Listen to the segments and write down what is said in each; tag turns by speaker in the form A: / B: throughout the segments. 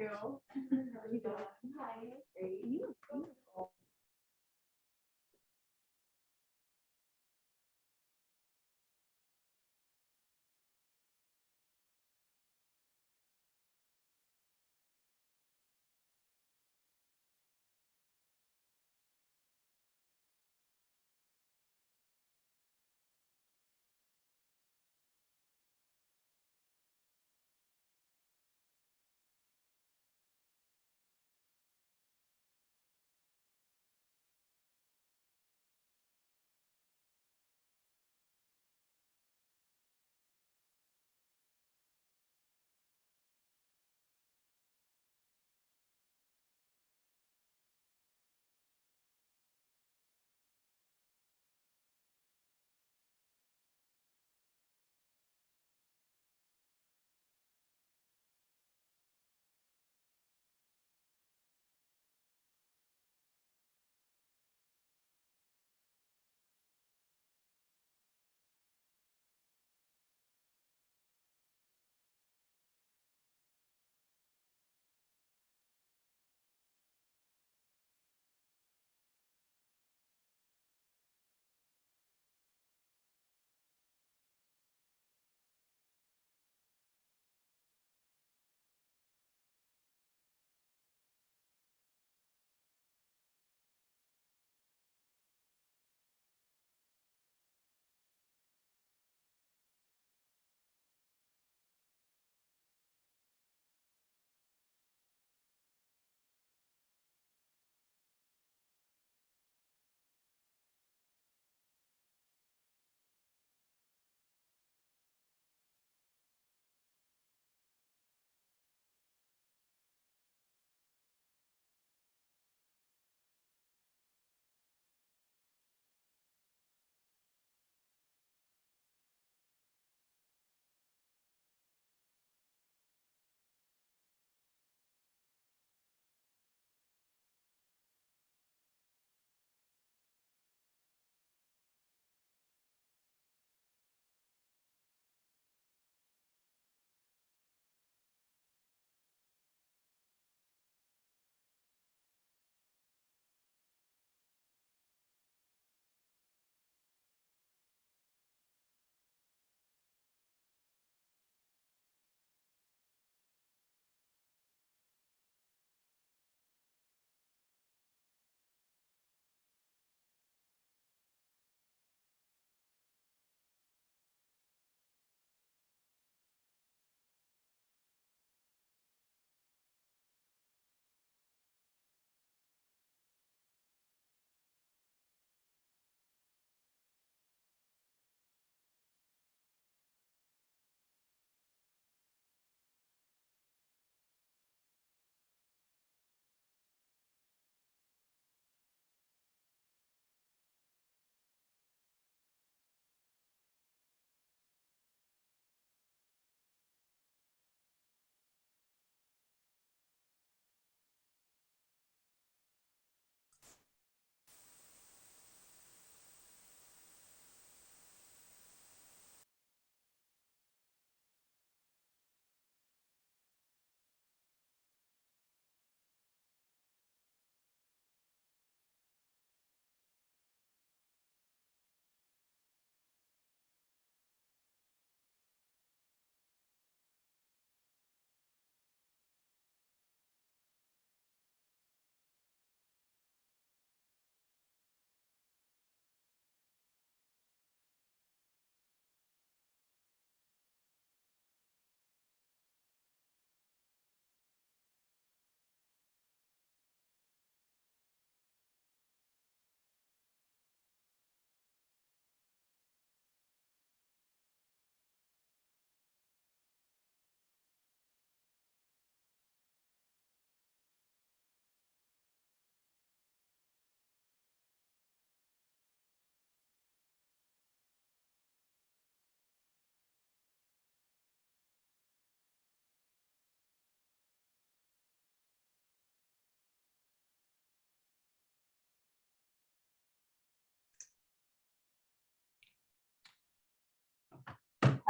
A: too. How are you doing? Hi. Great. Beautiful.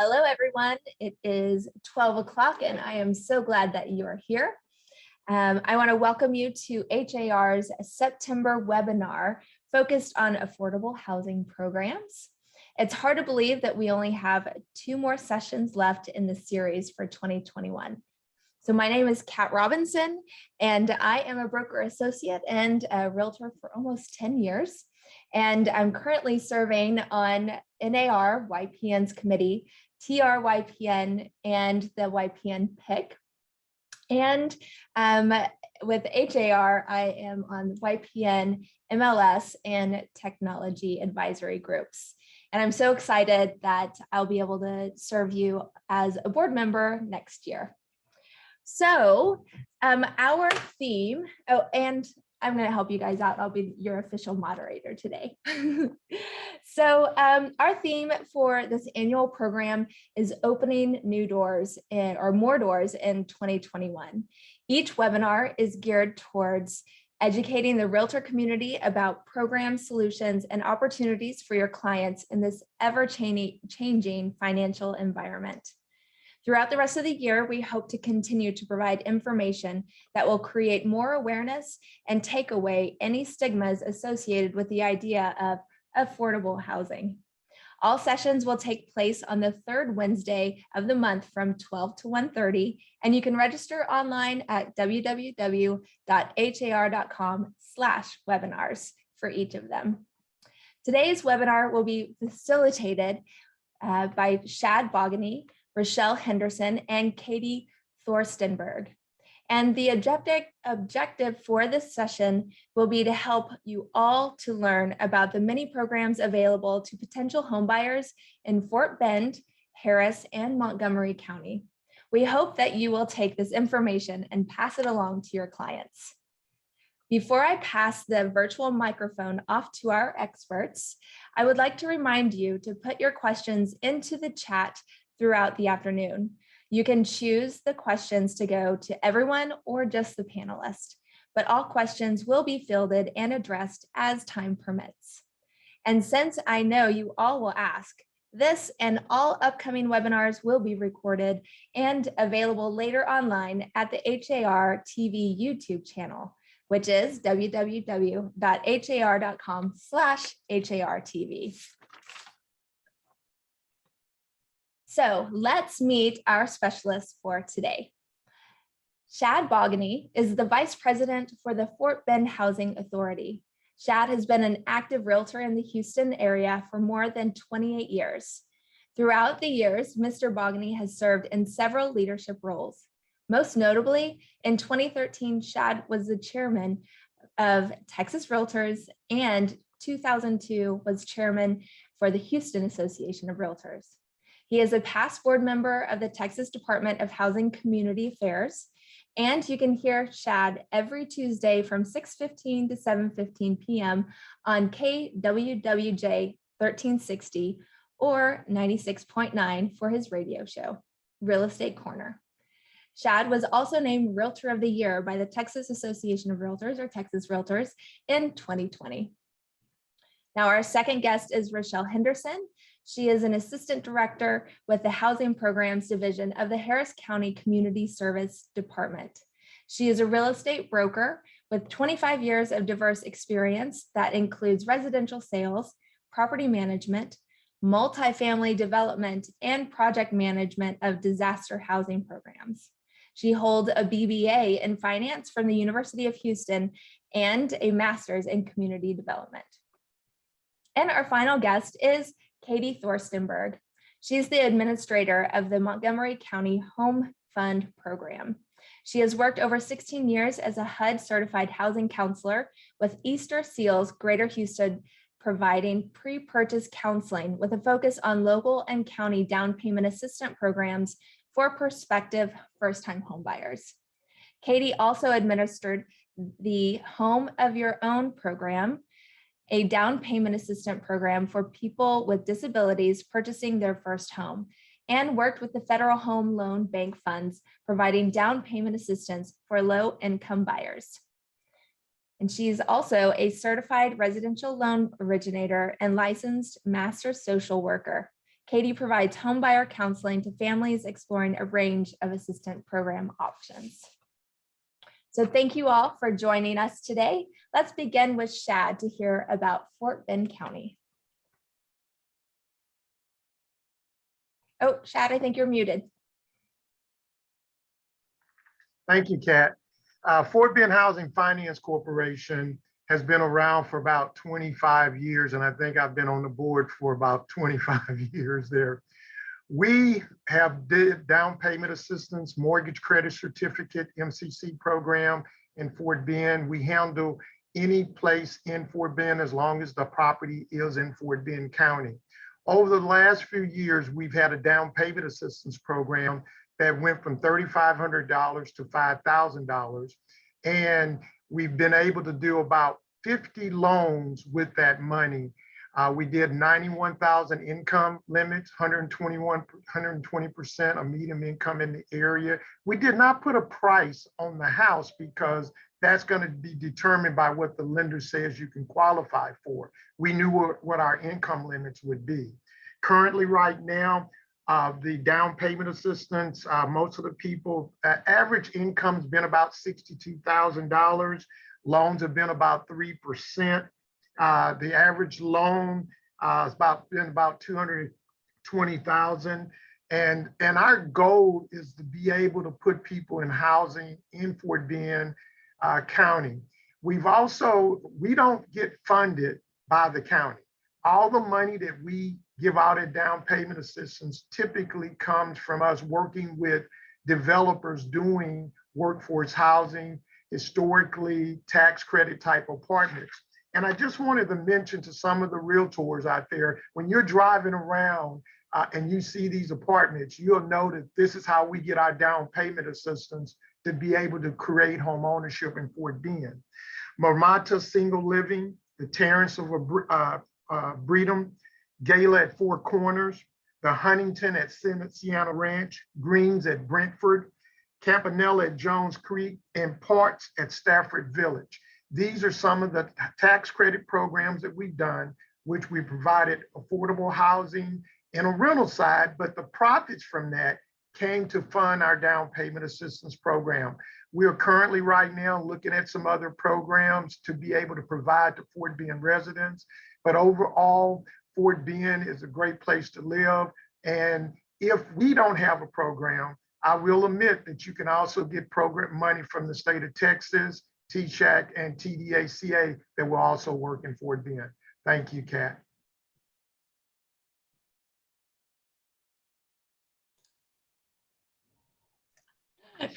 B: Hello, everyone. It is 12 o'clock, and I am so glad that you are here. I want to welcome you to HAR's September webinar focused on affordable housing programs. It's hard to believe that we only have 2 more sessions left in the series for 2021. So my name is Kat Robinson, and I am a broker associate and a realtor for almost 10 years. And I'm currently serving on NAR YPN's committee, TRYPN, and the YPN PIC. And with HAR, I am on YPN, MLS, and technology advisory groups. And I'm so excited that I'll be able to serve you as a board member next year. So our theme, oh, and I'm going to help you guys out. I'll be your official moderator today. So our theme for this annual program is opening new doors or more doors in 2021. Each webinar is geared towards educating the realtor community about programs, solutions, and opportunities for your clients in this ever-changing financial environment. Throughout the rest of the year, we hope to continue to provide information that will create more awareness and take away any stigmas associated with the idea of affordable housing. All sessions will take place on the 3rd Wednesday of the month from 12 to 1:30, and you can register online at www.har.com/webinars for each of them. Today's webinar will be facilitated by Shad Bogany, Rochelle Henderson, and Katie Thorstenberg. And the objective for this session will be to help you all to learn about the many programs available to potential homebuyers in Fort Bend, Harris, and Montgomery County. We hope that you will take this information and pass it along to your clients. Before I pass the virtual microphone off to our experts, I would like to remind you to put your questions into the chat throughout the afternoon. You can choose the questions to go to everyone or just the panelists, but all questions will be fielded and addressed as time permits. And since I know you all will ask, this and all upcoming webinars will be recorded and available later online at the HAR TV YouTube channel, which is www.har.com/HARTV. So let's meet our specialists for today. Shad Bogany is the Vice President for the Fort Bend Housing Authority. Shad has been an active realtor in the Houston area for more than 28 years. Throughout the years, Mr. Bogany has served in several leadership roles. Most notably, in 2013, Shad was the chairman of Texas Realtors, and 2002 was chairman for the Houston Association of Realtors. He is a past board member of the Texas Department of Housing Community Affairs, and you can hear Shad every Tuesday from 6:15 to 7:15 p.m. on KWWJ 1360 or 96.9 for his radio show, Real Estate Corner. Shad was also named Realtor of the Year by the Texas Association of Realtors, or Texas Realtors, in 2020. Now, our second guest is Rochelle Henderson. She is an assistant director with the Housing Programs Division of the Harris County Community Service Department. She is a real estate broker with 25 years of diverse experience that includes residential sales, property management, multifamily development, and project management of disaster housing programs. She holds a BBA in finance from the University of Houston and a master's in community development. And our final guest is Katie Thorstenberg. She's the administrator of the Montgomery County Home Fund Program. She has worked over 16 years as a HUD certified housing counselor with Easter Seals Greater Houston, providing pre-purchase counseling with a focus on local and county down payment assistance programs for prospective first-time homebuyers. Katie also administered the Home of Your Own program, a down payment assistance program for people with disabilities purchasing their first home, and worked with the Federal Home Loan Bank funds, providing down payment assistance for low-income buyers. And she's also a certified residential loan originator and licensed master social worker. Katie provides homebuyer counseling to families exploring a range of assistance program options. So thank you all for joining us today. Let's begin with Shad to hear about Fort Bend County. Oh, Shad, I think you're muted.
C: Thank you, Kat. Fort Bend Housing Finance Corporation has been around for about 25 years, and I think I've been on the board for about 25 years there. We have down payment assistance, mortgage credit certificate, MCC program in Fort Bend. We handle any place in Fort Bend as long as the property is in Fort Bend County. Over the last few years, we've had a down payment assistance program that went from $3,500 to $5,000. And we've been able to do about 50 loans with that money. We did 91,000 income limits, 120% of median income in the area. We did not put a price on the house because that's going to be determined by what the lender says you can qualify for. We knew what our income limits would be. Currently, right now, the down payment assistance, most of the people, average income's been about $62,000. Loans have been about 3%. The average loan has been about 220,000. And our goal is to be able to put people in housing in Fort Bend County. We don't get funded by the county. All the money that we give out in down payment assistance typically comes from us working with developers doing workforce housing, historically tax credit type apartments. And I just wanted to mention to some of the realtors out there, when you're driving around and you see these apartments, you'll know that this is how we get our down payment assistance to be able to create home ownership in Fort Bend. Marmata Single Living, the Terrace of Breedom, Gala at Four Corners, the Huntington at Sienna Ranch, Greens at Brentford, Campanella at Jones Creek, and Parts at Stafford Village. These are some of the tax credit programs that we've done, which we provided affordable housing and a rental side, but the profits from that came to fund our down payment assistance program. We are currently right now looking at some other programs to be able to provide to Fort Bend residents, but overall, Fort Bend is a great place to live. And if we don't have a program, I will admit that you can also get program money from the state of Texas, TSHAC and TDACA that will also work in Fort Bend. Thank you, Kat.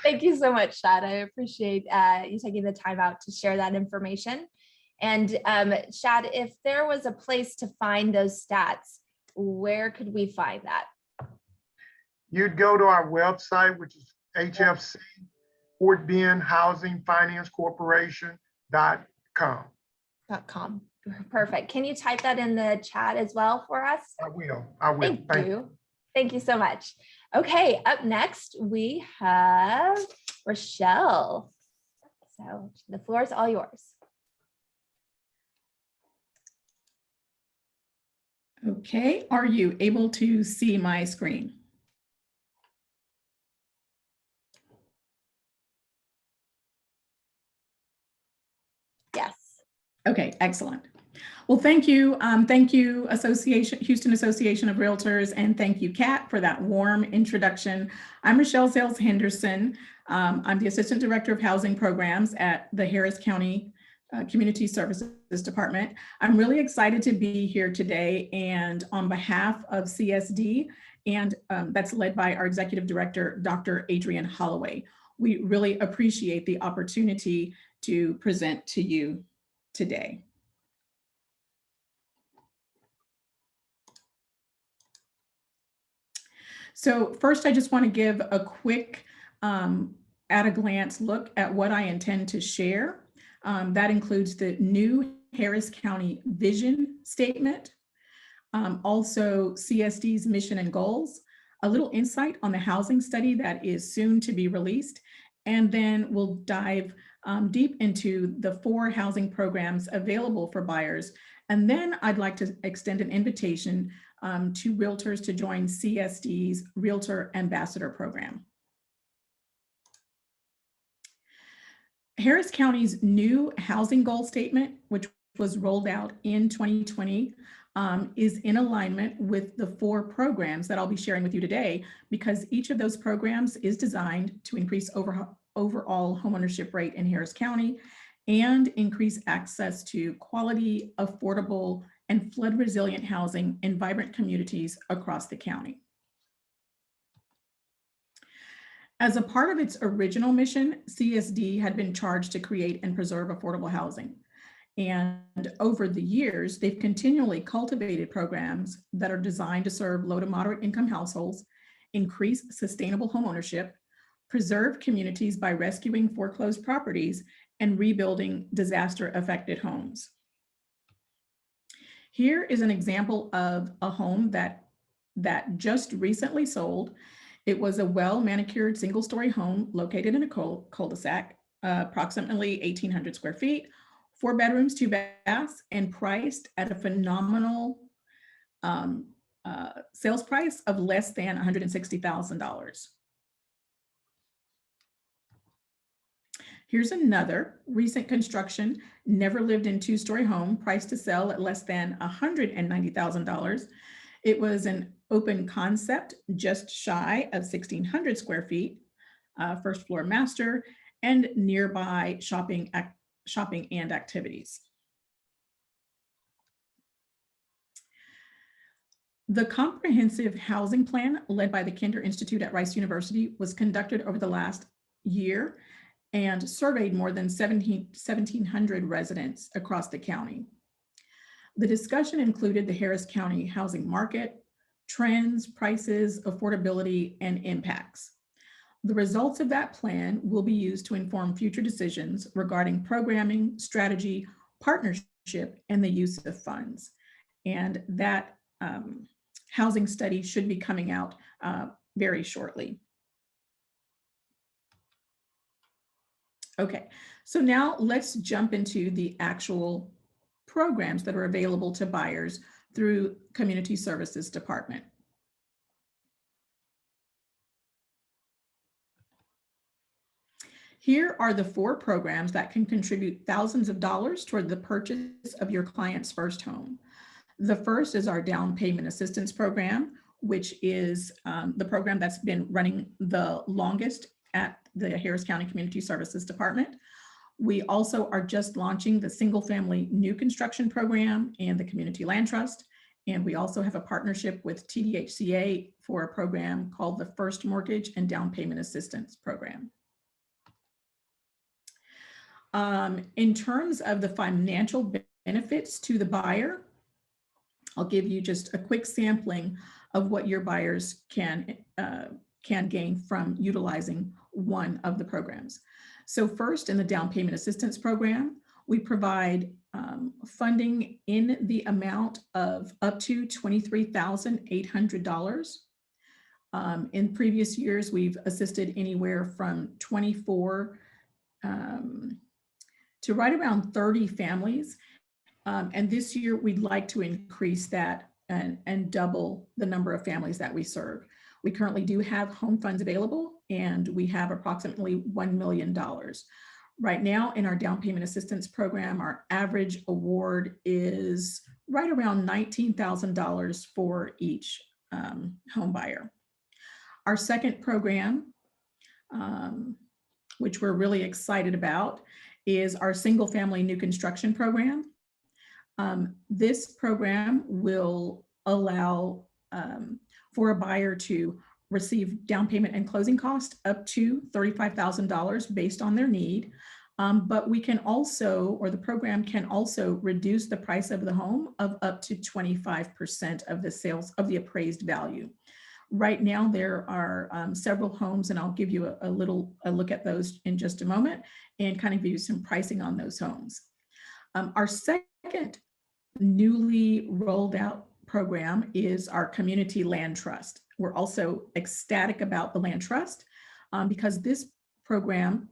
B: Thank you so much, Shad. I appreciate you taking the time out to share that information. And Shad, if there was a place to find those stats, where could we find that?
C: You'd go to our website, which is HFC, Fort Bend Housing Finance Corporation.com.
B: .com. Perfect. Can you type that in the chat as well for us?
C: I will.
B: Thank you. Thank you so much. Okay, up next, we have Rochelle. So the floor is all yours.
D: Okay, are you able to see my screen?
B: Yes.
D: Okay, excellent. Well, thank you. Thank you, Houston Association of Realtors, and thank you, Kat, for that warm introduction. I'm Rochelle Sales Henderson. I'm the Assistant Director of Housing Programs at the Harris County Community Services Department. I'm really excited to be here today, and on behalf of CSD, and that's led by our Executive Director, Dr. Adrienne Holloway. We really appreciate the opportunity to present to you today. So first, I just want to give a quick at a glance look at what I intend to share. That includes the new Harris County Vision Statement, also CSD's mission and goals, a little insight on the housing study that is soon to be released, and then we'll dive deep into the 4 housing programs available for buyers. And then I'd like to extend an invitation to realtors to join CSD's Realtor Ambassador Program. Harris County's new housing goal statement, which was rolled out in 2020, is in alignment with the 4 programs that I'll be sharing with you today, because each of those programs is designed to increase overall homeownership rate in Harris County and increase access to quality, affordable, and flood resilient housing in vibrant communities across the county. As a part of its original mission, CSD had been charged to create and preserve affordable housing. And over the years, they've continually cultivated programs that are designed to serve low to moderate income households, increase sustainable homeownership, preserve communities by rescuing foreclosed properties, and rebuilding disaster-affected homes. Here is an example of a home that just recently sold. It was a well-manicured single-story home located in a cul-de-sac, approximately 1,800 square feet, 4 bedrooms, 2 baths, and priced at a phenomenal sales price of less than $160,000. Here's another recent construction, never lived in 2-story home, priced to sell at less than $190,000. It was an open concept, just shy of 1,600 square feet, first floor master, and nearby shopping and activities. The comprehensive housing plan led by the Kinder Institute at Rice University was conducted over the last year and surveyed more than 1,700 residents across the county. The discussion included the Harris County housing market, trends, prices, affordability, and impacts. The results of that plan will be used to inform future decisions regarding programming, strategy, partnership, and the use of funds. And that housing study should be coming out very shortly. Okay, so now let's jump into the actual programs that are available to buyers through Community Services Department. Here are the 4 programs that can contribute thousands of dollars toward the purchase of your client's first home. The first is our down payment assistance program, which is the program that's been running the longest at the Harris County Community Services Department. We also are just launching the single family new construction program and the Community Land Trust. And we also have a partnership with TDHCA for a program called the First Mortgage and Down Payment Assistance Program. In terms of the financial benefits to the buyer, I'll give you just a quick sampling of what your buyers can gain from utilizing one of the programs. So first, in the down payment assistance program, we provide funding in the amount of up to $23,800. In previous years, we've assisted anywhere from 24 to right around 30 families. And this year, we'd like to increase that and double the number of families that we serve. We currently do have home funds available, and we have approximately $1 million. Right now in our down payment assistance program, our average award is right around $19,000 for each home buyer. Our second program, which we're really excited about, is our single family new construction program. This program will allow for a buyer to receive down payment and closing cost up to $35,000 based on their need. But we can also, or the program can also reduce the price of the home of up to 25% of the sales of the appraised value. Right now, there are several homes, and I'll give you a look at those in just a moment and kind of give you some pricing on those homes. Our second newly rolled out program is our Community Land Trust. We're also ecstatic about the Land Trust because this program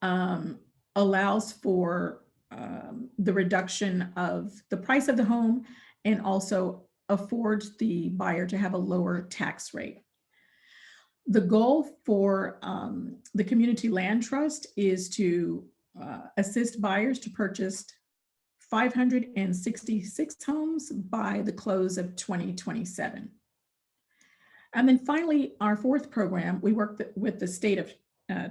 D: allows for the reduction of the price of the home and also affords the buyer to have a lower tax rate. The goal for the Community Land Trust is to assist buyers to purchase 566 homes by the close of 2027. And then finally, our fourth program, we work with the state of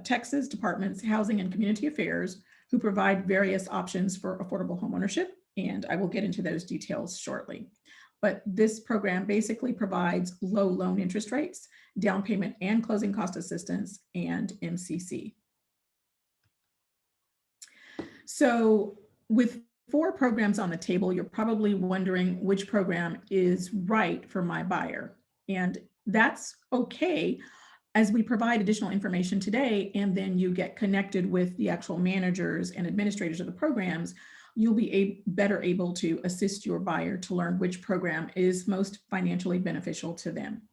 D: Texas Department's Housing and Community Affairs, who provide various options for affordable homeownership. And I will get into those details shortly. But this program basically provides low loan interest rates, down payment and closing cost assistance, and MCC. So with 4 programs on the table, you're probably wondering which program is right for my buyer. And that's okay, as we provide additional information today, and then you get connected with the actual managers and administrators of the programs, you'll be better able to assist your buyer to learn which program is most financially beneficial to them.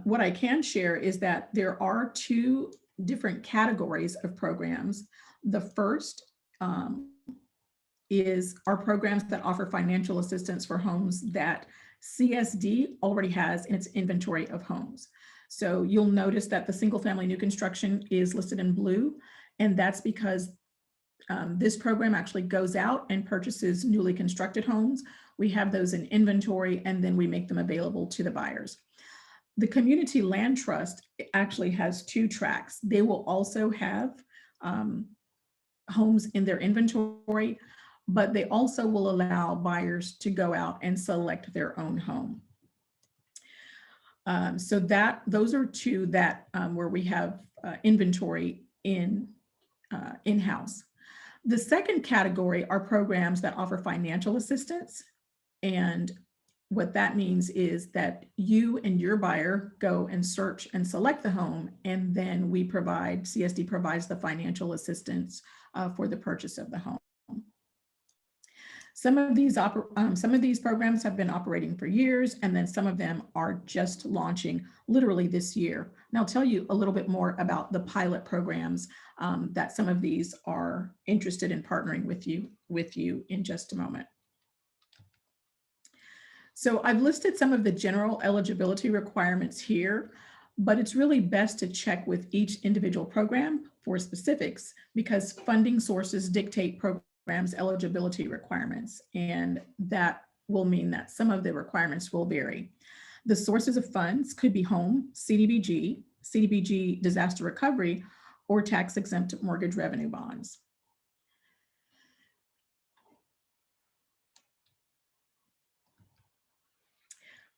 D: What I can share is that there are 2 different categories of programs. The first are programs that offer financial assistance for homes that CSD already has in its inventory of homes. So you'll notice that the single family new construction is listed in blue, and that's because this program actually goes out and purchases newly constructed homes. We have those in inventory, and then we make them available to the buyers. The Community Land Trust actually has 2 tracks. They will also have homes in their inventory, but they also will allow buyers to go out and select their own home. So those are 2 that where we have inventory in-house. The second category are programs that offer financial assistance. And what that means is that you and your buyer go and search and select the home, and then CSD provides the financial assistance for the purchase of the home. Some of these programs have been operating for years, and then some of them are just launching literally this year. And I'll tell you a little bit more about the pilot programs that some of these are interested in partnering with you in just a moment. So I've listed some of the general eligibility requirements here, but it's really best to check with each individual program for specifics, because funding sources dictate programs' eligibility requirements, and that will mean that some of the requirements will vary. The sources of funds could be home, CDBG disaster recovery, or tax-exempt mortgage revenue bonds.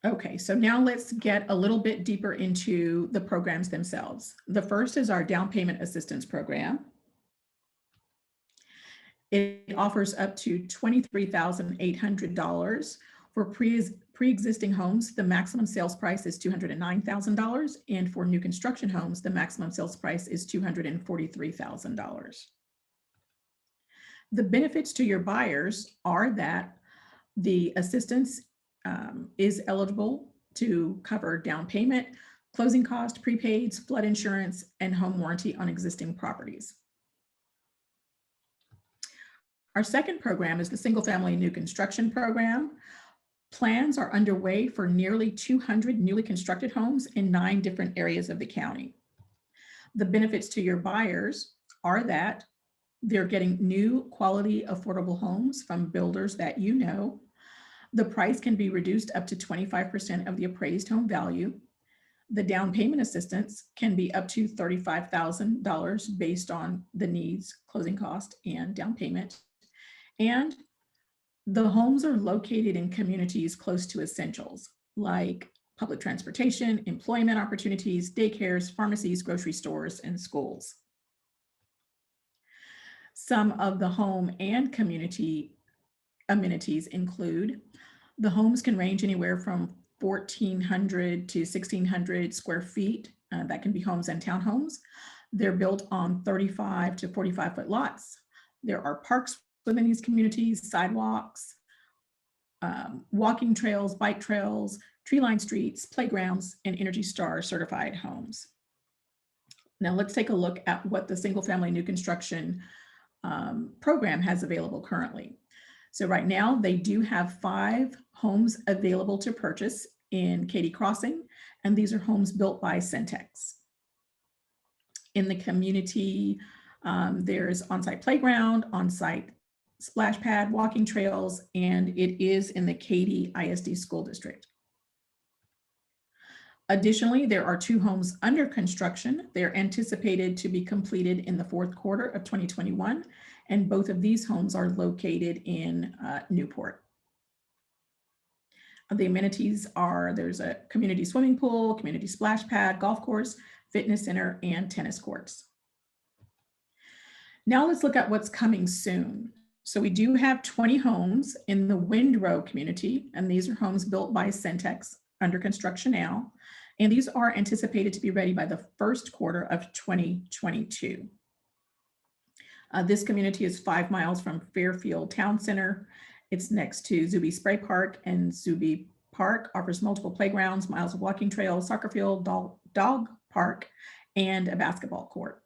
D: Okay, so now let's get a little bit deeper into the programs themselves. The first is our down payment assistance program. It offers up to $23,800 for pre-existing homes. The maximum sales price is $209,000, and for new construction homes, the maximum sales price is $243,000. The benefits to your buyers are that the assistance is eligible to cover down payment, closing cost, prepaids, flood insurance, and home warranty on existing properties. Our second program is the single family new construction program. Plans are underway for nearly 200 newly constructed homes in 9 different areas of the county. The benefits to your buyers are that they're getting new quality affordable homes from builders that you know. The price can be reduced up to 25% of the appraised home value. The down payment assistance can be up to $35,000 based on the needs, closing cost, and down payment. And the homes are located in communities close to essentials like public transportation, employment opportunities, daycares, pharmacies, grocery stores, and schools. Some of the home and community amenities include: the homes can range anywhere from 1,400 to 1,600 square feet. That can be homes and townhomes. They're built on 35 to 45-foot lots. There are parks within these communities, sidewalks, walking trails, bike trails, tree-lined streets, playgrounds, and Energy Star certified homes. Now let's take a look at what the single family new construction program has available currently. So right now they do have 5 homes available to purchase in Katy Crossing, and these are homes built by Centex. In the community, there's on-site playground, on-site splash pad, walking trails, and it is in the Katy ISD School District. Additionally, there are 2 homes under construction. They're anticipated to be completed in the 4th quarter of 2021, and both of these homes are located in Newport. The amenities are, there's a community swimming pool, community splash pad, golf course, fitness center, and tennis courts. Now let's look at what's coming soon. So we do have 20 homes in the Windrow community, and these are homes built by Centex under construction now. And these are anticipated to be ready by the 1st quarter of 2022. This community is 5 miles from Fairfield Town Center. It's next to Zuby Spray Park, and Zuby Park offers multiple playgrounds, miles of walking trails, soccer field, dog park, and a basketball court.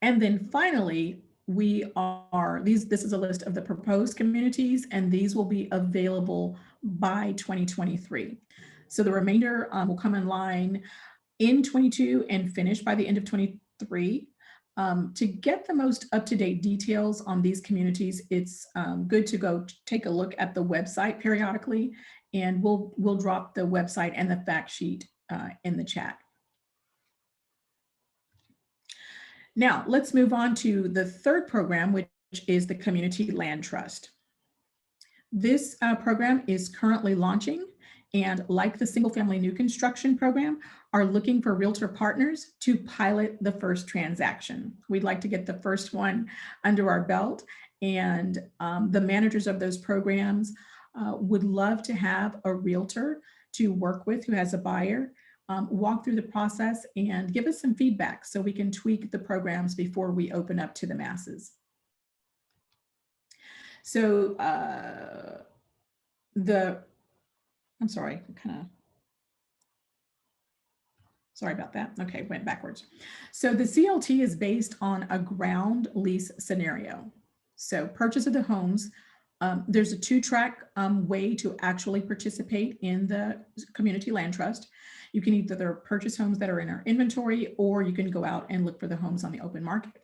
D: And then finally, this is a list of the proposed communities, and these will be available by 2023. So the remainder will come in line in 22 and finish by the end of 23. To get the most up-to-date details on these communities, it's good to go take a look at the website periodically, and we'll drop the website and the fact sheet in the chat. Now, let's move on to the 3rd program, which is the Community Land Trust. This program is currently launching, and like the single family new construction program, are looking for realtor partners to pilot the first transaction. We'd like to get the first one under our belt, and the managers of those programs would love to have a realtor to work with who has a buyer, walk through the process and give us some feedback so we can tweak the programs before we open up to the masses. So I'm sorry, sorry about that. Okay, went backwards. So the CLT is based on a ground lease scenario. So purchase of the homes, there's a 2-track way to actually participate in the Community Land Trust. You can either purchase homes that are in our inventory, or you can go out and look for the homes on the open market.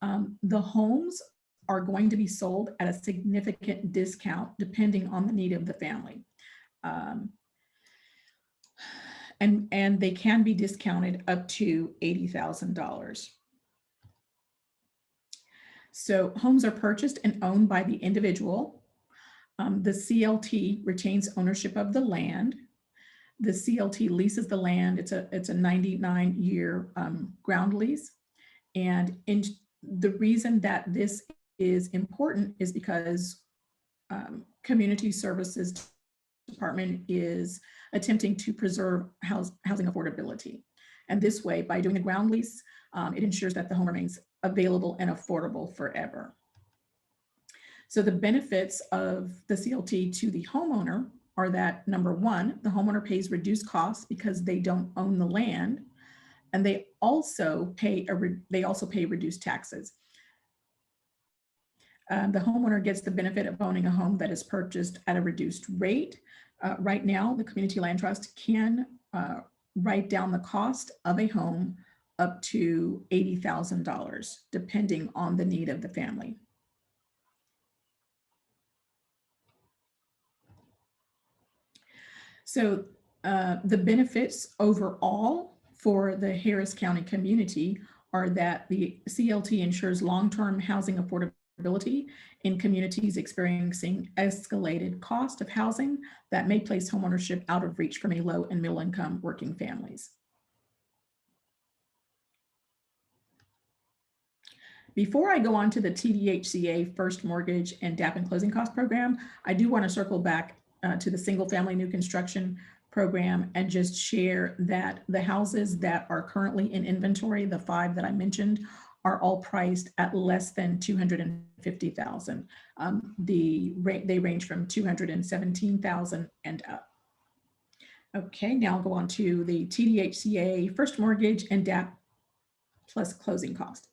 D: The homes are going to be sold at a significant discount depending on the need of the family. And they can be discounted up to $80,000. So homes are purchased and owned by the individual. The CLT retains ownership of the land. The CLT leases the land. It's a 99-year ground lease. And the reason that this is important is because Community Services Department is attempting to preserve housing affordability. And this way, by doing a ground lease, it ensures that the home remains available and affordable forever. So the benefits of the CLT to the homeowner are that, number one, the homeowner pays reduced costs because they don't own the land, and they also pay reduced taxes. The homeowner gets the benefit of owning a home that is purchased at a reduced rate. Right now, the Community Land Trust can write down the cost of a home up to $80,000, depending on the need of the family. So the benefits overall for the Harris County community are that the CLT ensures long-term housing affordability in communities experiencing escalated cost of housing that may place homeownership out of reach for many low and middle income working families. Before I go on to the TDHCA first mortgage and DAP and closing cost program, I do want to circle back to the single family new construction program and just share that the houses that are currently in inventory, the 5 that I mentioned, are all priced at less than $250,000. They range from $217,000 and up. Okay, now I'll go on to the TDHCA first mortgage and DAP plus closing cost.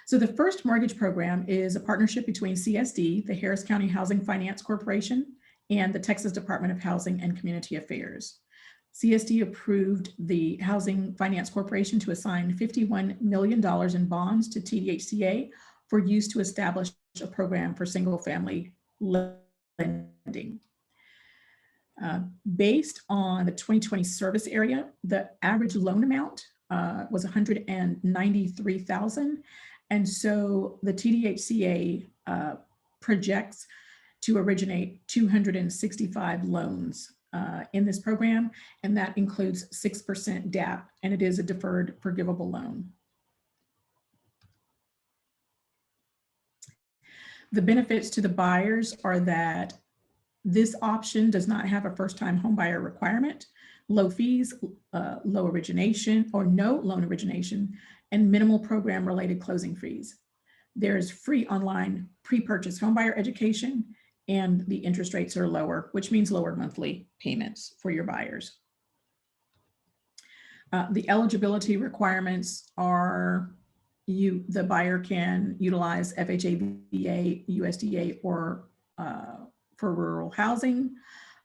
D: So the first mortgage program is a partnership between CSD, the Harris County Housing Finance Corporation, and the Texas Department of Housing and Community Affairs. CSD approved the Housing Finance Corporation to assign $51 million in bonds to TDHCA for use to establish a program for single-family lending. Based on the 2020 service area, the average loan amount was $193,000. And so the TDHCA projects to originate 265 loans in this program, and that includes 6% DAP, and it is a deferred forgivable loan. The benefits to the buyers are that this option does not have a first-time homebuyer requirement, low fees, low origination or no loan origination, and minimal program-related closing fees. There's free online pre-purchase homebuyer education, and the interest rates are lower, which means lower monthly payments for your buyers. The eligibility requirements are the buyer can utilize FHA, VA, USDA, or for rural housing.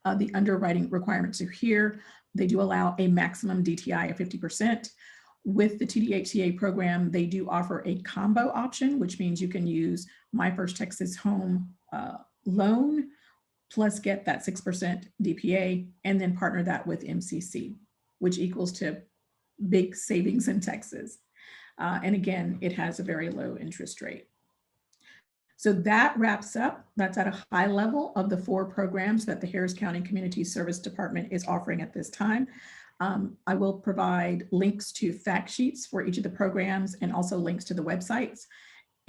D: The underwriting requirements are here. They do allow a maximum DTI of 50%. With the TDHCA program, they do offer a combo option, which means you can use My First Texas Home loan, plus get that 6% DPA, and then partner that with MCC, which equals to big savings in Texas. And again, it has a very low interest rate. So that wraps up, that's at a high level of the 4 programs that the Harris County Community Service Department is offering at this time. I will provide links to fact sheets for each of the programs and also links to the websites.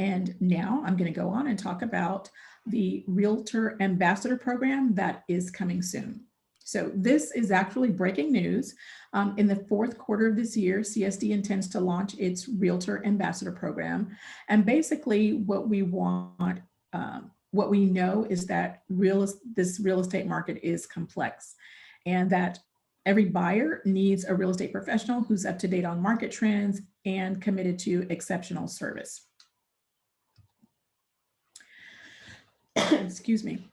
D: And now I'm going to go on and talk about the Realtor Ambassador Program that is coming soon. So this is actually breaking news. In the 4th quarter of this year, CSD intends to launch its Realtor Ambassador Program. And basically what we want, what we know is that this real estate market is complex, and that every buyer needs a real estate professional who's up to date on market trends and committed to exceptional service. Excuse me.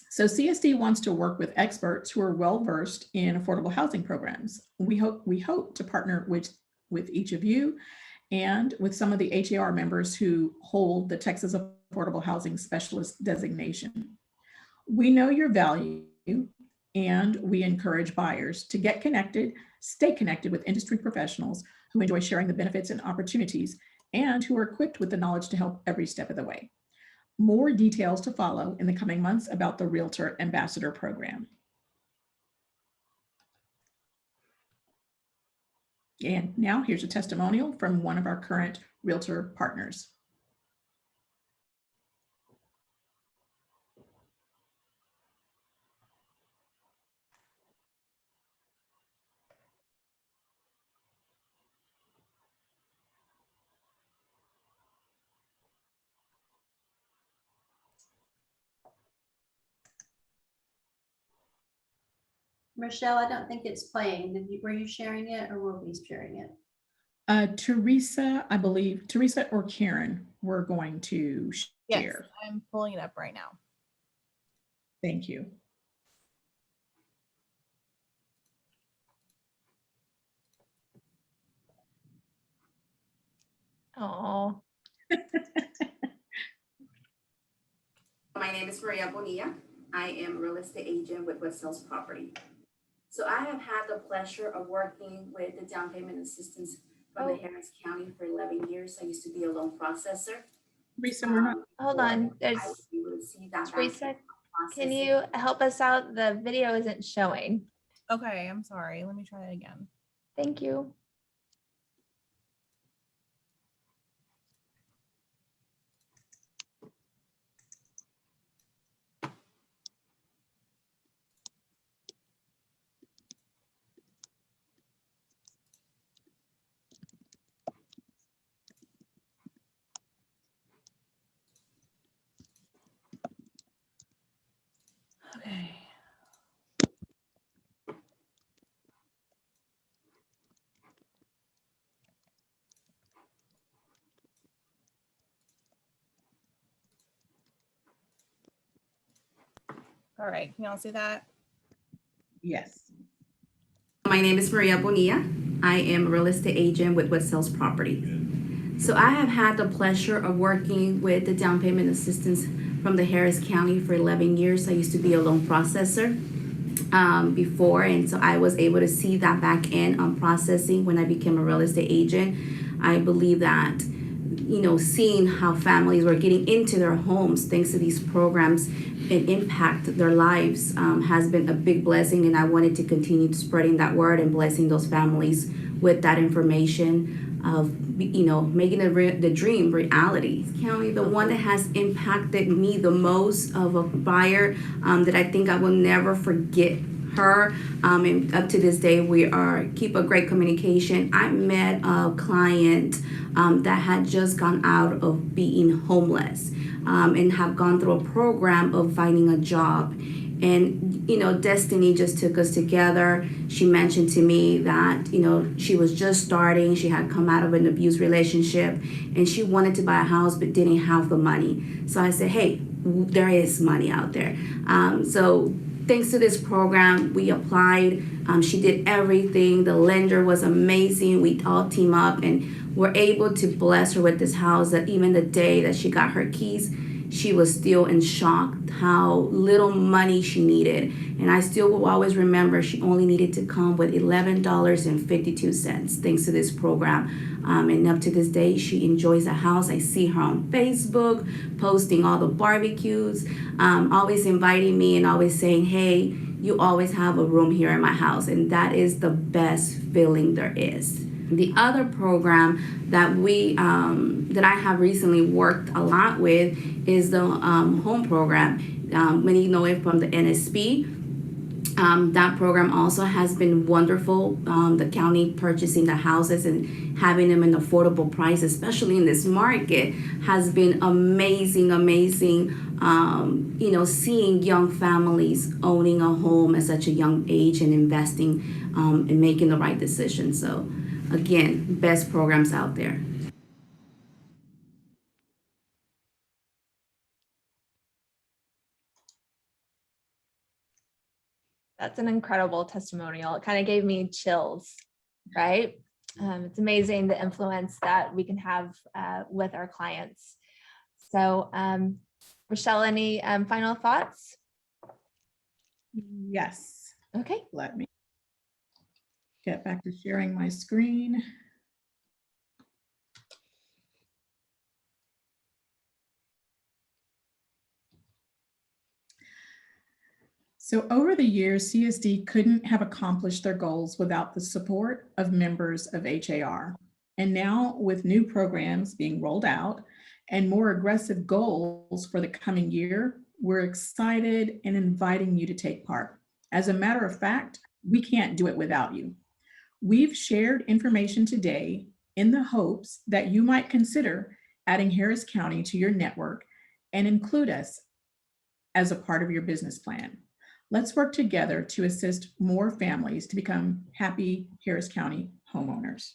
D: So CSD wants to work with experts who are well-versed in affordable housing programs. We hope to partner with each of you and with some of the HAR members who hold the Texas Affordable Housing Specialist designation. We know your value, and we encourage buyers to get connected, stay connected with industry professionals who enjoy sharing the benefits and opportunities and who are equipped with the knowledge to help every step of the way. More details to follow in the coming months about the Realtor Ambassador Program. And now here's a testimonial from one of our current Realtor partners.
A: Michelle, I don't think it's playing. Were you sharing it or were we sharing it?
D: Teresa, I believe, Teresa or Karen, we're going to share.
E: Yes, I'm pulling it up right now.
D: Thank you.
B: Oh.
F: My name is Maria Bonilla. I am a real estate agent with West Hills Property. So I have had the pleasure of working with the down payment assistance from the Harris County for 11 years. I used to be a loan processor.
D: Teresa, we're not.
B: Hold on, there's Teresa, can you help us out? The video isn't showing.
E: Okay, I'm sorry. Let me try it again.
B: Thank you.
E: Okay. All right, can y'all see that?
D: Yes.
F: My name is Maria Bonilla. I am a real estate agent with West Sales Property. So I have had the pleasure of working with the down payment assistance from the Harris County for 11 years. I used to be a loan processor before, and so I was able to see that back end on processing when I became a real estate agent. I believe that, seeing how families were getting into their homes thanks to these programs and impact their lives has been a big blessing, and I wanted to continue spreading that word and blessing those families with that information of making the dream reality. County, the one that has impacted me the most of a buyer that I think I will never forget her, and up to this day we keep a great communication. I met a client that had just gone out of being homeless and have gone through a program of finding a job. And, destiny just took us together. She mentioned to me that, she was just starting. She had come out of an abused relationship and she wanted to buy a house but didn't have the money. So I said, hey, there is money out there. So thanks to this program, we applied. She did everything. The lender was amazing. We all team up and were able to bless her with this house that even the day that she got her keys, she was still in shock how little money she needed. And I still will always remember she only needed to come with $11.52 thanks to this program. And up to this day, she enjoys the house. I see her on Facebook, posting all the barbecues, always inviting me and always saying, hey, you always have a room here in my house. And that is the best feeling there is. The other program that that I have recently worked a lot with is the home program. Many know it from the NSP. That program also has been wonderful. The county purchasing the houses and having them in affordable price, especially in this market, has been amazing. Seeing young families owning a home at such a young age and investing and making the right decision. So again, best programs out there.
B: That's an incredible testimonial. It kind of gave me chills, right? It's amazing the influence that we can have with our clients. So, Rochelle, any final thoughts?
D: Yes.
B: Okay.
D: Let me get back to sharing my screen. So over the years, CSD couldn't have accomplished their goals without the support of members of HAR. And now with new programs being rolled out and more aggressive goals for the coming year, we're excited and inviting you to take part. As a matter of fact, we can't do it without you. We've shared information today in the hopes that you might consider adding Harris County to your network and include us as a part of your business plan. Let's work together to assist more families to become happy Harris County homeowners.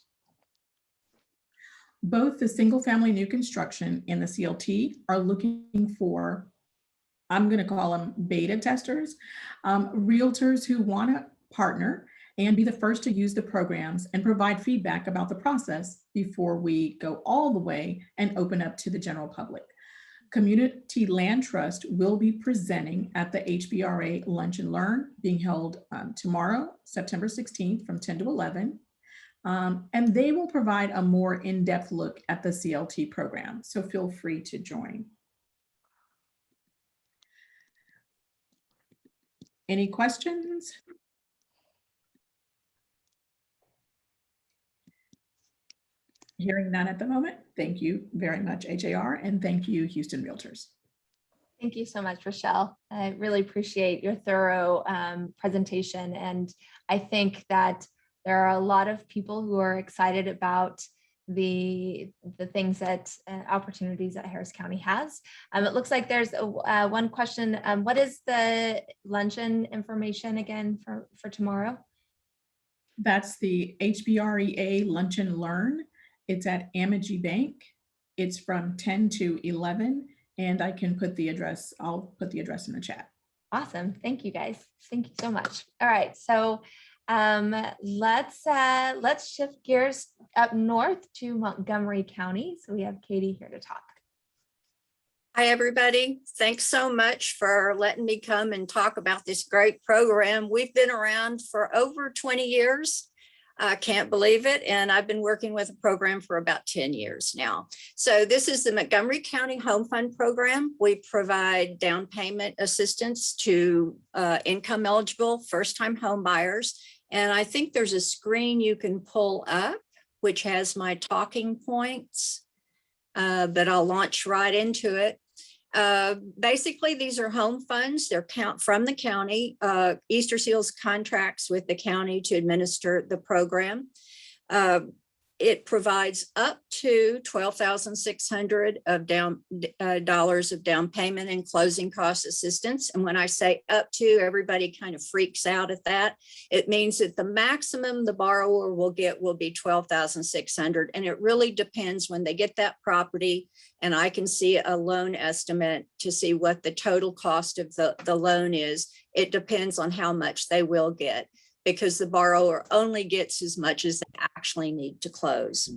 D: Both the single family new construction and the CLT are looking for, I'm going to call them beta testers, realtors who want to partner and be the first to use the programs and provide feedback about the process before we go all the way and open up to the general public. Community Land Trust will be presenting at the HBRA Lunch and Learn being held tomorrow, September 16th from 10 to 11. And they will provide a more in-depth look at the CLT program. So feel free to join. Any questions? Hearing none at the moment. Thank you very much, HAR, and thank you, Houston Realtors.
B: Thank you so much, Rochelle. I really appreciate your thorough presentation. And I think that there are a lot of people who are excited about the things that opportunities that Harris County has. It looks like there's one question. What is the luncheon information again for tomorrow?
D: That's the HBREA Lunch and Learn. It's at Amagi Bank. It's from 10 to 11, and I can put the address, I'll put the address in the chat.
B: Awesome. Thank you guys. Thank you so much. All right. So let's shift gears up north to Montgomery County. So we have Katie here to talk.
G: Hi, everybody. Thanks so much for letting me come and talk about this great program. We've been around for over 20 years. I can't believe it. And I've been working with a program for about 10 years now. So this is the Montgomery County Home Fund Program. We provide down payment assistance to income eligible first-time home buyers. And I think there's a screen you can pull up, which has my talking points, but I'll launch right into it. Basically, these are home funds. They're from the county. Easter Seals contracts with the county to administer the program. It provides up to $12,600 of dollars of down payment and closing cost assistance. And when I say up to, everybody kind of freaks out at that. It means that the maximum the borrower will get will be $12,600. And it really depends when they get that property. And I can see a loan estimate to see what the total cost of the loan is. It depends on how much they will get, because the borrower only gets as much as they actually need to close.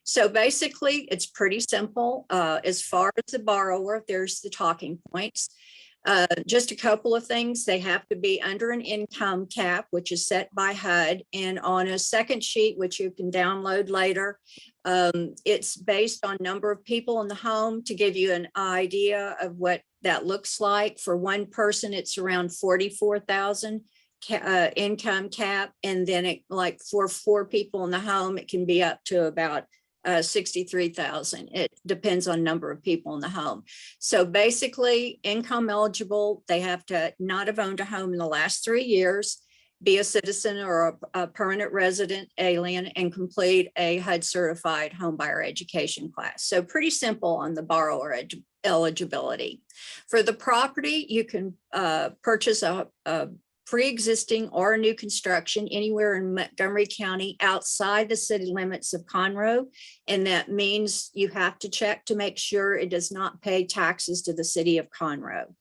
G: So basically, it's pretty simple. As far as the borrower, there's the talking points. Just a couple of things. They have to be under an income cap, which is set by HUD. And on a second sheet, which you can download later, it's based on number of people in the home to give you an idea of what that looks like. For one person, it's around 44,000. Income cap, and then it, like for 4 people in the home, it can be up to about 63,000. It depends on number of people in the home. So basically, income eligible, they have to not have owned a home in the last 3 years, be a citizen or a permanent resident alien, and complete a HUD certified homebuyer education class. So pretty simple on the borrower eligibility. For the property, you can purchase a pre-existing or new construction anywhere in Montgomery County outside the city limits of Conroe. And that means you have to check to make sure it does not pay taxes to the city of Conroe.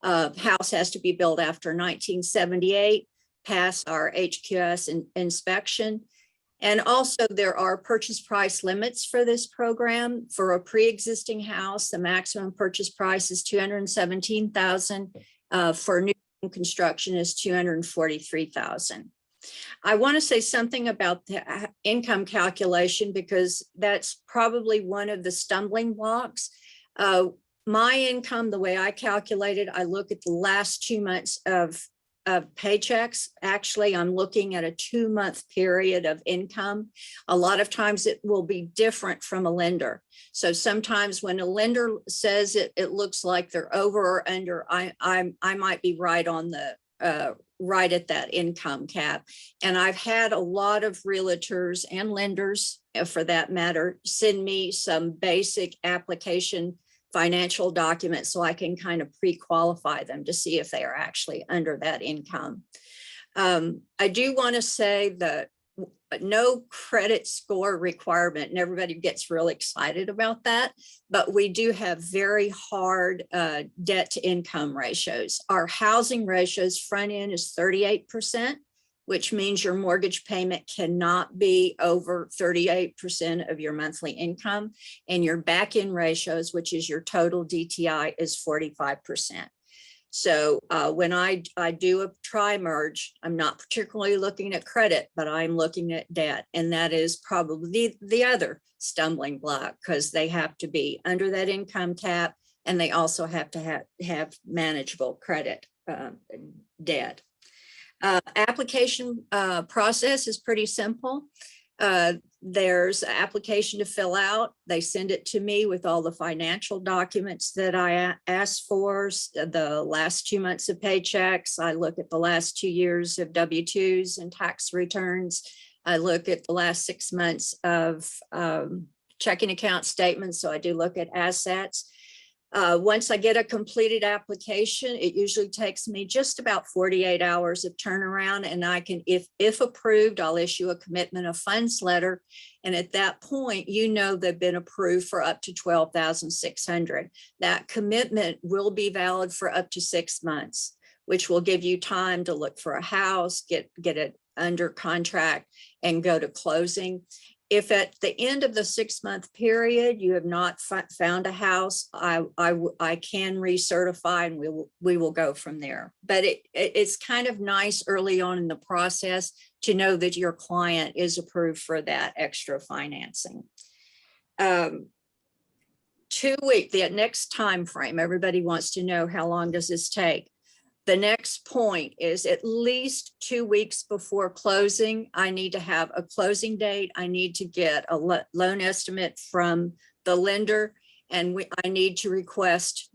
G: House has to be built after 1978, pass our HQS inspection. And also there are purchase price limits for this program. For a pre-existing house, the maximum purchase price is $217,000. For new construction is $243,000. I want to say something about the income calculation, because that's probably one of the stumbling blocks. My income, the way I calculate it, I look at the last 2 months of paychecks. Actually, I'm looking at a 2-month period of income. A lot of times it will be different from a lender. So sometimes when a lender says it looks like they're over or under, I might be right on the right at that income cap. And I've had a lot of realtors and lenders, for that matter, send me some basic application financial documents so I can kind of pre-qualify them to see if they are actually under that income. I do want to say that no credit score requirement, and everybody gets really excited about that, but we do have very hard debt to income ratios. Our housing ratios front end is 38%, which means your mortgage payment cannot be over 38% of your monthly income. And your back end ratios, which is your total DTI, is 45%. So when I do a tri-merge, I'm not particularly looking at credit, but I'm looking at debt. And that is probably the other stumbling block, because they have to be under that income cap, and they also have to have manageable credit debt. Application process is pretty simple. There's an application to fill out. They send it to me with all the financial documents that I asked for, the last 2 months of paychecks. I look at the last 2 years of W-2s and tax returns. I look at the last 6 months of checking account statements. So I do look at assets. Once I get a completed application, it usually takes me just about 48 hours of turnaround, and I can, if approved, I'll issue a commitment of funds letter. And at that point, you know they've been approved for up to $12,600. That commitment will be valid for up to 6 months. which will give you time to look for a house, get it under contract, and go to closing. If at the end of the 6-month period you have not found a house, I can recertify, and we will go from there. But it's kind of nice early on in the process to know that your client is approved for that extra financing. 2 weeks, the next time frame, everybody wants to know, how long does this take? The next point is at least 2 weeks before closing, I need to have a closing date. I need to get a loan estimate from the lender, and I need to request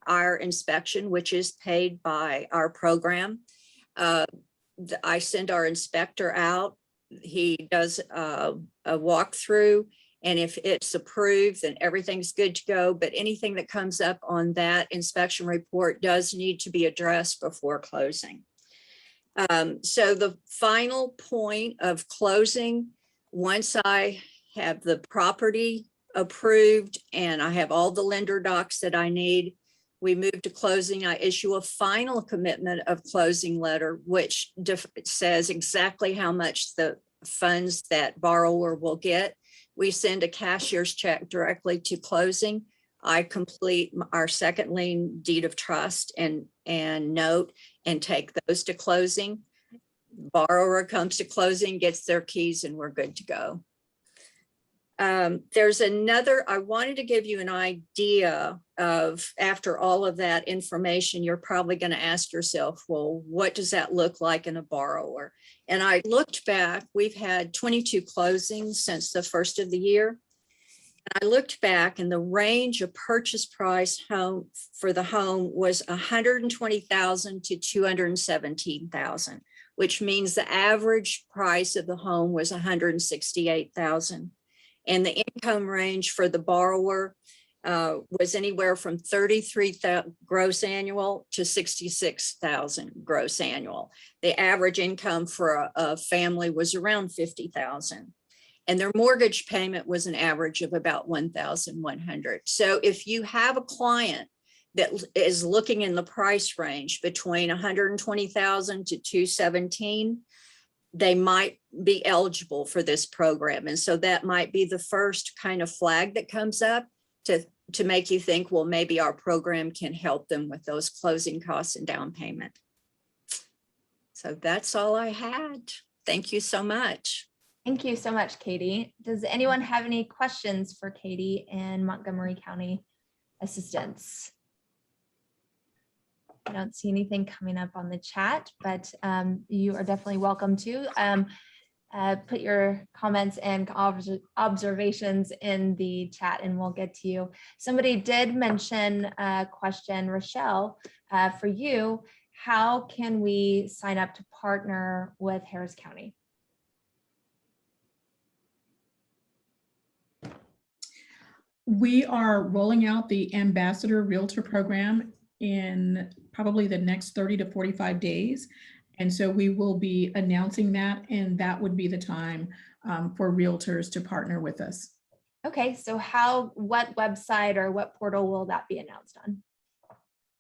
G: our inspection, which is paid by our program. I send our inspector out. He does a walkthrough, and if it's approved, then everything's good to go. But anything that comes up on that inspection report does need to be addressed before closing. So the final point of closing, once I have the property approved and I have all the lender docs that I need, we move to closing. I issue a final commitment of closing letter, which says exactly how much the funds that borrower will get. We send a cashier's check directly to closing. I complete our second lien deed of trust and note and take those to closing. Borrower comes to closing, gets their keys, and we're good to go. There's another, I wanted to give you an idea of, after all of that information, you're probably going to ask yourself, well, what does that look like in a borrower? And I looked back, we've had 22 closings since the first of the year. And I looked back, and the range of purchase price home for the home was $120,000 to $217,000, which means the average price of the home was $168,000. And the income range for the borrower was anywhere from $33,000 gross annual to $66,000 gross annual. The average income for a family was around $50,000. And their mortgage payment was an average of about $1,100. So if you have a client that is looking in the price range between $120,000 to $217,000, they might be eligible for this program. And so that might be the first kind of flag that comes up to make you think, well, maybe our program can help them with those closing costs and down payment. So that's all I had. Thank you so much.
B: Thank you so much, Katie. Does anyone have any questions for Katie and Montgomery County Assistance? I don't see anything coming up on the chat, but you are definitely welcome to put your comments and observations in the chat, and we'll get to you. Somebody did mention a question, Rochelle, for you. How can we sign up to partner with Harris County?
D: We are rolling out the Ambassador Realtor program in probably the next 30 to 45 days. And so we will be announcing that, and that would be the time for realtors to partner with us.
B: Okay, so what website or what portal will that be announced on?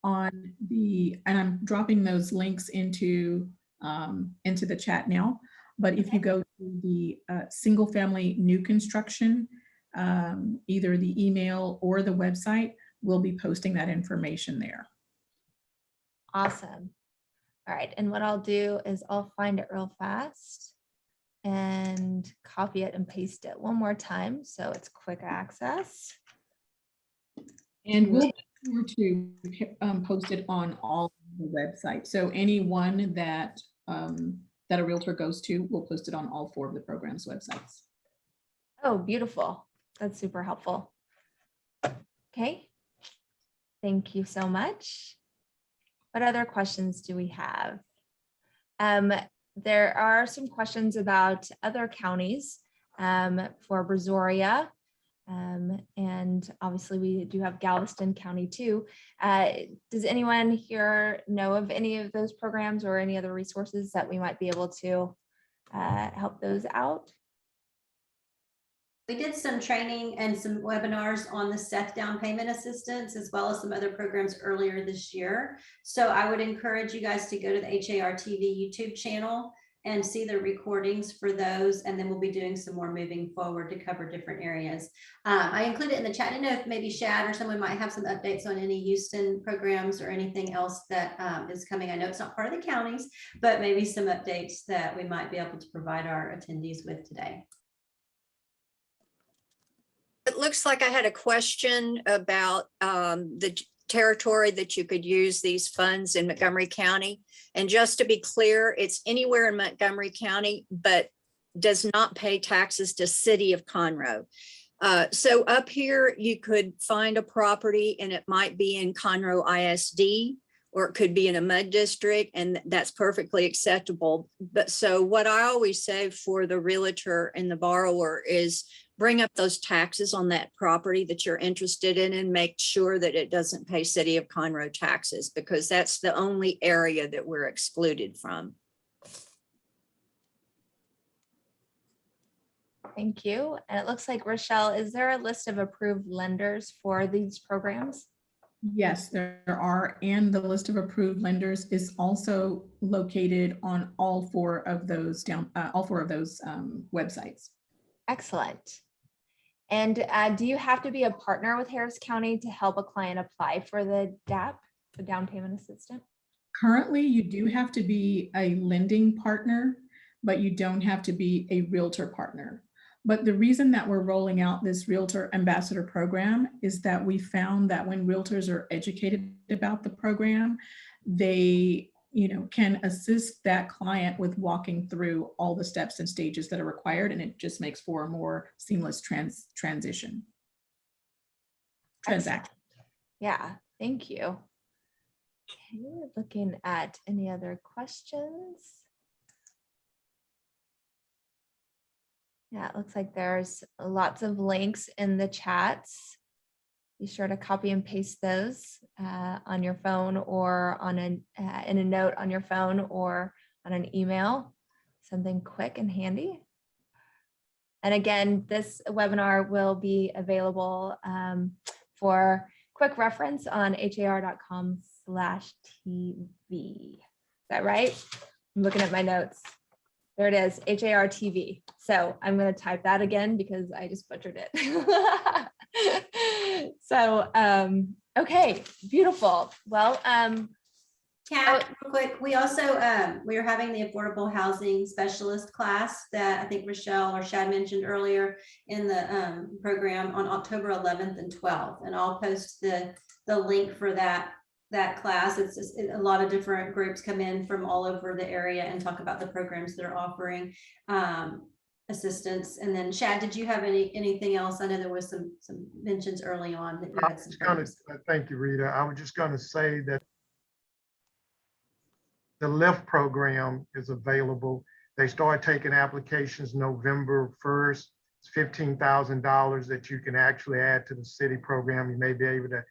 D: And I'm dropping those links into the chat now. But if you go to the single family new construction, either the email or the website, we'll be posting that information there.
B: Awesome. All right, and what I'll do is I'll find it real fast and copy it and paste it one more time so it's quick access.
D: And we'll be sure to post it on all the websites. So anyone that that a realtor goes to, we'll post it on all 4 of the program's websites.
B: Oh, beautiful. That's super helpful. Okay. Thank you so much. What other questions do we have? There are some questions about other counties for Brazoria. And obviously we do have Galveston County too. Does anyone here know of any of those programs or any other resources that we might be able to help those out?
A: We did some training and some webinars on the Seth down payment assistance, as well as some other programs earlier this year. So I would encourage you guys to go to the HAR TV YouTube channel and see the recordings for those. And then we'll be doing some more moving forward to cover different areas. I included in the chat. I didn't know if maybe Shad or someone might have some updates on any Houston programs or anything else that is coming. I know it's not part of the counties, but maybe some updates that we might be able to provide our attendees with today.
G: It looks like I had a question about the territory that you could use these funds in Montgomery County. And just to be clear, it's anywhere in Montgomery County, but does not pay taxes to City of Conroe. So up here, you could find a property and it might be in Conroe ISD, or it could be in a MUD district, and that's perfectly acceptable. But so what I always say for the realtor and the borrower is bring up those taxes on that property that you're interested in and make sure that it doesn't pay City of Conroe taxes, because that's the only area that we're excluded from.
B: Thank you. And it looks like, Rochelle, is there a list of approved lenders for these programs?
D: Yes, there are, and the list of approved lenders is also located on all four of those websites.
B: Excellent. And do you have to be a partner with Harris County to help a client apply for the DAP, the down payment assistant?
D: Currently, you do have to be a lending partner, but you don't have to be a realtor partner. But the reason that we're rolling out this Realtor Ambassador program is that we found that when realtors are educated about the program, they can assist that client with walking through all the steps and stages that are required, and it just makes for a more seamless transaction.
B: Yeah, thank you. Okay, looking at any other questions. Yeah, it looks like there's lots of links in the chats. Be sure to copy and paste those on your phone, or on in a note on your phone, or on an email, something quick and handy. And again, this webinar will be available for quick reference on har.com/TV. Is that right? I'm looking at my notes. There it is, HAR TV. So I'm going to type that again because I just butchered it. So, okay, beautiful. Well,
A: Kat, real quick, we also, we are having the affordable housing specialist class that I think Rochelle or Shad mentioned earlier in the program on October 11th and 12th. And I'll post the link for that class. It's just a lot of different groups come in from all over the area and talk about the programs they're offering assistance. And then Shad, did you have anything else? I know there was some mentions early on that you had some
C: Thank you, Rita. I was just going to say that the LIFT program is available. They start taking applications November 1st. It's $15,000 that you can actually add to the city program. You may be able to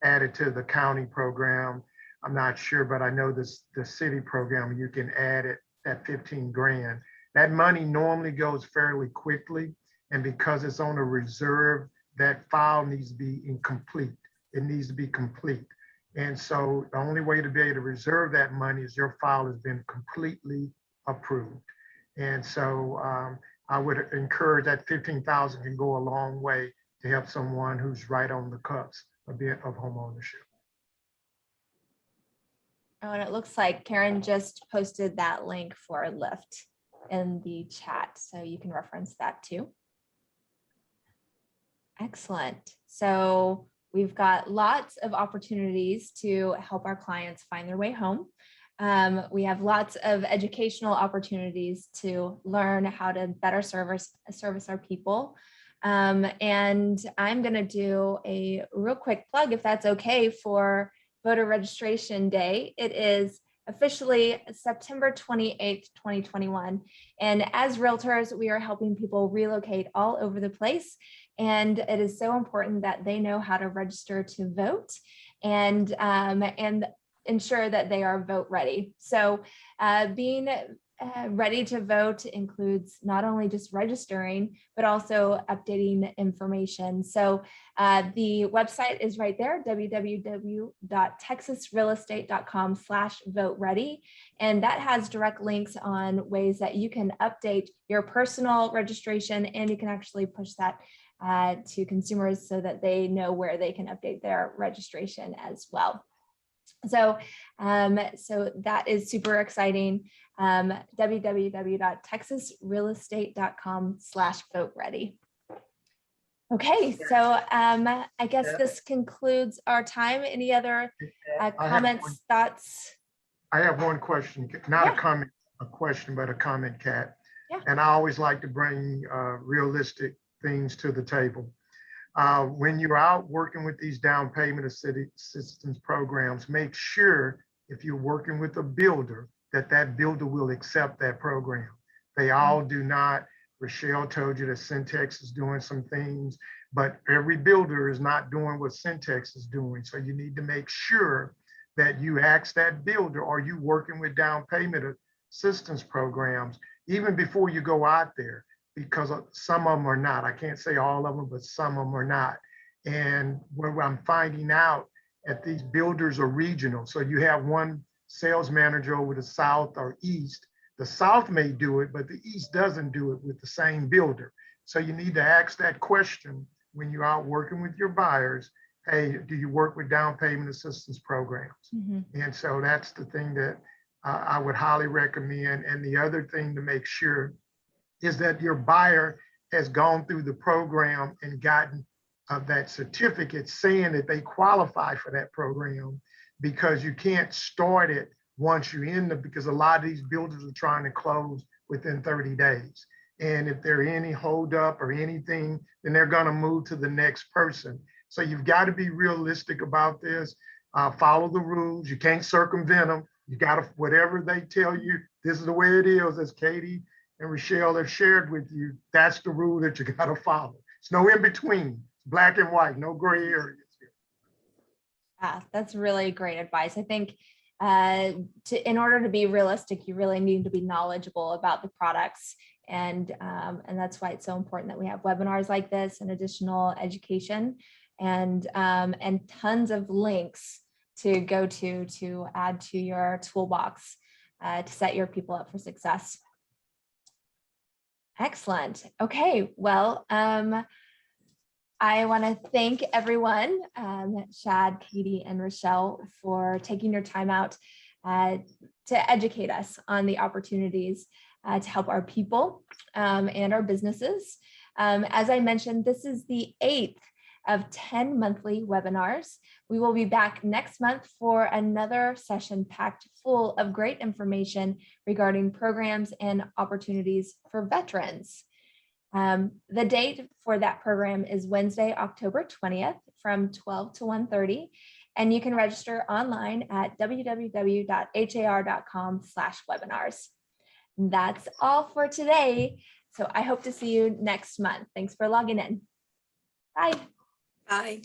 C: add it to the county program. I'm not sure, but I know the city program, you can add it at 15 grand. That money normally goes fairly quickly. And because it's on a reserve, that file needs to be incomplete. It needs to be complete. And so the only way to be able to reserve that money is your file has been completely approved. And so I would encourage that 15,000 can go a long way to help someone who's right on the cusp a bit of home ownership.
B: oh, and it looks like Karen just posted that link for Lyft in the chat, so you can reference that too. Excellent. So we've got lots of opportunities to help our clients find their way home. We have lots of educational opportunities to learn how to better service our people. And I'm going to do a real quick plug, if that's okay, for voter registration day. It is officially September 28th, 2021. And as realtors, we are helping people relocate all over the place. And it is so important that they know how to register to vote and ensure that they are vote ready. So being Ready to Vote includes not only just registering, but also updating information. So the website is right there, www.texasrealestate.com/vote-ready. And that has direct links on ways that you can update your personal registration, and you can actually push that to consumers so that they know where they can update their registration as well. So, so that is super exciting. www.texasrealestate.com/vote-ready. Okay, so I guess this concludes our time. Any other comments, thoughts?
C: I have one question, not
B: Yeah.
C: a comment, a question, but a comment, Kat.
B: Yeah.
C: And I always like to bring realistic things to the table. When you're out working with these down payment assistance programs, make sure if you're working with a builder, that builder will accept that program. They all do not. Rochelle told you that Syntex is doing some things, but every builder is not doing what Syntex is doing. So you need to make sure that you ask that builder, are you working with down payment assistance programs, even before you go out there, because some of them are not. I can't say all of them, but some of them are not. And what I'm finding out at these builders are regional. So you have one sales manager over the South or East. The South may do it, but the East doesn't do it with the same builder. So you need to ask that question when you're out working with your buyers. Hey, do you work with down payment assistance programs? And so that's the thing that I would highly recommend. And the other thing to make sure is that your buyer has gone through the program and gotten that certificate saying that they qualify for that program, because you can't start it once you're in because a lot of these builders are trying to close within 30 days. And if there any hold up or anything, then they're gonna move to the next person. So you've got to be realistic about this. Follow the rules. You can't circumvent them. You got to, whatever they tell you, this is the way it is, as Katie and Rochelle have shared with you, that's the rule that you got to follow. It's no in between, it's black and white, no gray areas.
B: Yeah, that's really great advice. I think in order to be realistic, you really need to be knowledgeable about the products. And that's why it's so important that we have webinars like this and additional education and tons of links to go to add to your toolbox to set your people up for success. Excellent. Okay, well, I want to thank everyone, Shad, Katie, and Rochelle, for taking your time out to educate us on the opportunities to help our people and our businesses. As I mentioned, this is the 8th of 10 monthly webinars. We will be back next month for another session packed full of great information regarding programs and opportunities for veterans. The date for that program is Wednesday, October 20th from 12 to 1:30, and you can register online at www.har.com/webinars. That's all for today. So I hope to see you next month. Thanks for logging in. Bye.
G: Bye.